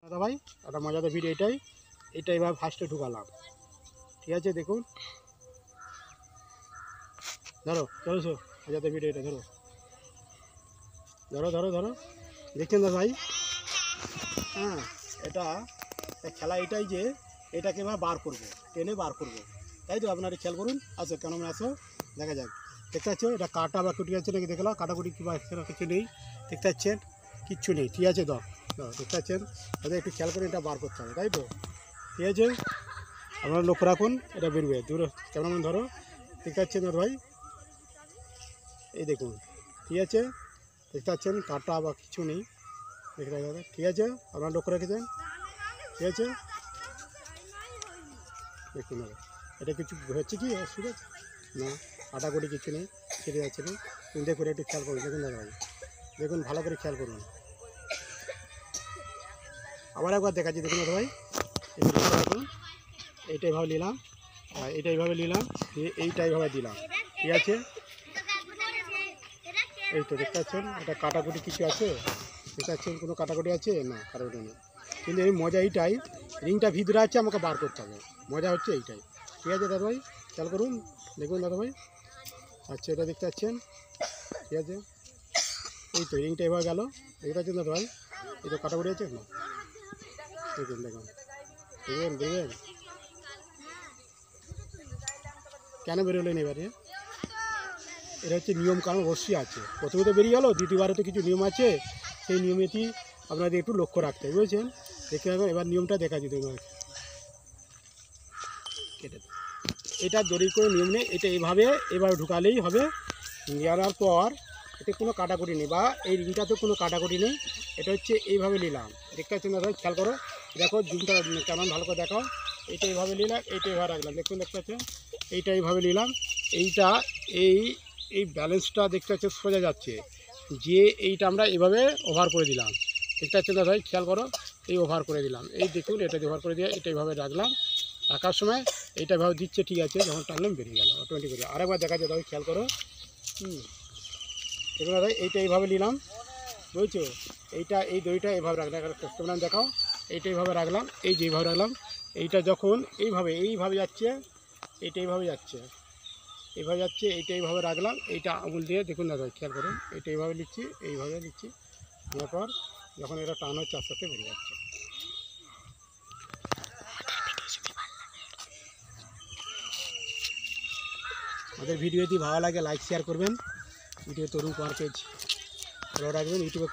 দাদা ভাই একটা মজাদার ভিডিও এটাই এবার ফার্স্টে ঢুকালাম, ঠিক আছে? দেখুন, ধরো ধরো মজাদার ভিডিও এটা, ধরো ধরো ধরো ধরো, দেখছেন দাদা ভাই? হ্যাঁ, এটা খেলা এটাই যে এটাকে এবার বার করবো, টেনে বার করবো, তাই তো? আপনারা খেয়াল করুন, আসো কেন আসো, দেখা যাক। দেখতে পাচ্ছ এটা কাটা বা কুটি আছে নাকি দেখলাম, কাটাকুটি কি বা কিছু নেই, দেখতে পাচ্ছেন? কিচ্ছু নেই, ঠিক আছে? দেখতে পাচ্ছেন? তাদের একটু খেয়াল করে এটা বার করতে হবে, তাই তো? ঠিক আছে, আপনারা লক্ষ্য রাখুন, এটা বেরোবে দূর। কেমন ধরো, দেখতে পাচ্ছেন দাদা ভাই? এই দেখুন, ঠিক আছে? দেখতে পাচ্ছেন কাটা বা কিছু নেই, দেখতে পাচ্ছেন? ঠিক আছে, আপনারা লক্ষ্য রেখেছেন, ঠিক আছে? দেখুন এটা কিছু হচ্ছে কি অসুবিধা না, কাটাকুটি কিছু নেই, ছেড়ে যাচ্ছে না। চিন্তা করে একটু খেয়াল করুন, দেখুন দাদা ভাই, দেখুন ভালো করে খেয়াল করুন। আবার একবার দেখাচ্ছি, দেখুন দাদা ভাই, দেখুন এইটা এইভাবে নিলাম, আর এইটা এইভাবে নিলাম, দিয়ে এইটা এইভাবে দিলাম, ঠিক আছে? এই তো দেখতে পাচ্ছেন, এটা কাটাকুটি কিছু আছে? দেখতে পাচ্ছেন কোনো কাটাকুটি আছে? না, কাটাকুটি নেই। কিন্তু এই মজা এইটাই, রিংটা ভিতরে আছে, আমাকে বার করতে হবে, মজা হচ্ছে এইটাই, ঠিক আছে দাদা ভাই? খেয়াল করুন, দেখুন দাদা ভাই। আচ্ছা, এটা দেখতে পাচ্ছেন, ঠিক আছে? এই তো রিংটা এবার গেল, দেখতে পাচ্ছেন দাদা ভাই? এই তো কাটাকুটি আছে না, দেখুন দেখুন, দেখবেন দেখবেন কেন বেরোলেন এবারে? এটা হচ্ছে নিয়ম কারণ অবশ্যই আছে, প্রথমে তো বেরিয়ে গেল, দ্বিতীয়বারে তো কিছু নিয়ম আছে, সেই নিয়মেতেই আপনাদের একটু লক্ষ্য রাখতে হবে, বুঝেছেন? দেখে রাখবেন। এবার নিয়মটা দেখা দিতে হবে, কেটে এটা জরির করে নিয়ম নেই, এটা এইভাবে এবার ঢুকালেই হবে। নেওয়ার পর এতে কোনো কাটাকুটি নেই, বা এই রিংটাতে কোনো কাটাকুটি নেই, এটা হচ্ছে এইভাবে নিলাম, দেখতে পাচ্ছেন দাদা? খেয়াল করো, দেখো জুমটা কেমন ভালো করে দেখাও। এইটা এইভাবে নিলাম, এইটা এইভাবে রাখলাম, দেখুন দেখতে পাচ্ছেন? এইটা এইভাবে নিলাম, এইটা এই এই ব্যালেন্সটা দেখতে পাচ্ছেন সোজা যাচ্ছে, যে এইটা আমরা এইভাবে ওভার করে দিলাম, দেখতে পাচ্ছেন দাদা ভাই? খেয়াল করো, এই ওভার করে দিলাম, এই দেখুন এটা ওভার করে দিয়ে এটা এইভাবে রাখলাম, রাখার সময় এইটা ভাবে দিচ্ছে, ঠিক আছে? যখন টানলাম বেরিয়ে গেল অটোমেটিক করে। আরেকবার দেখা যায়, তবে খেয়াল করো, দেখুন দাদা এইটা এইভাবে নিলাম, বুঝছো? এইটা এই দড়িটা এইভাবে রাখলাম, দেখাও, এইটা এইভাবে রাখলাম, এই যে এইভাবে রাখলাম, এইটা যখন এইভাবে যাচ্ছে, এইটা এইভাবে যাচ্ছে, এইভাবে যাচ্ছে, এইটা এইভাবে রাখলাম, এইটা আঙুল দিয়ে দেখুন দাদা খেয়াল করুন, এইটা এইভাবে নিচ্ছি, এইভাবে নিচ্ছি, নেওয়ার পর যখন এটা টান হচ্ছে আস্তে আস্তে বেরিয়ে যাচ্ছে। আমাদের ভিডিও যদি ভালো লাগে লাইক শেয়ার করবেন, ভিডিও তরুণ কুমার পেজ ফলো রাখবেন, ইউটিউবে